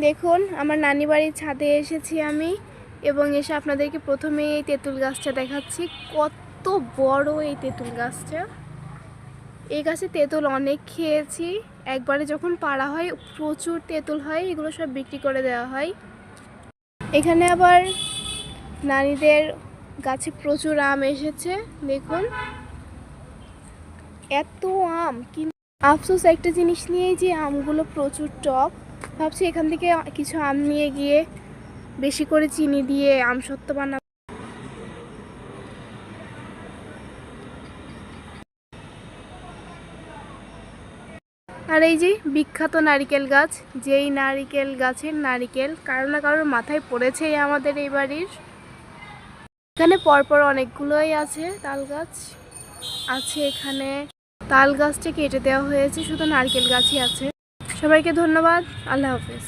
দেখুন আমার নানি বাড়ির ছাদে এসেছি আমি, এবং এসে আপনাদেরকে প্রথমে এই তেঁতুল গাছটা দেখাচ্ছি। কত বড় এই তেঁতুল গাছটা! এই গাছে তেঁতুল অনেক খেয়েছি। একবারে যখন পাড়া হয় প্রচুর তেঁতুল হয়, এগুলো সব বিক্রি করে দেওয়া হয়। এখানে আবার নানিদের গাছে প্রচুর আম এসেছে। দেখুন এত আম, কিন্তু আফসোস একটা জিনিস নিয়েই যে আমগুলো প্রচুর টক। ভাবছি এখান থেকে কিছু আম নিয়ে গিয়ে বেশি করে চিনি দিয়ে আমসত্ত্ব বানাবো। আর এই যে বিখ্যাত নারিকেল গাছ, যেই নারিকেল গাছের নারিকেল কারো না কারোর মাথায় পড়েছেই আমাদের এই বাড়ির। এখানে পরপর অনেকগুলোই আছে তাল গাছ আছে। এখানে তাল গাছটা কেটে দেওয়া হয়েছে, শুধু নারকেল গাছই আছে। সবাইকে ধন্যবাদ। আল্লাহ হাফেজ।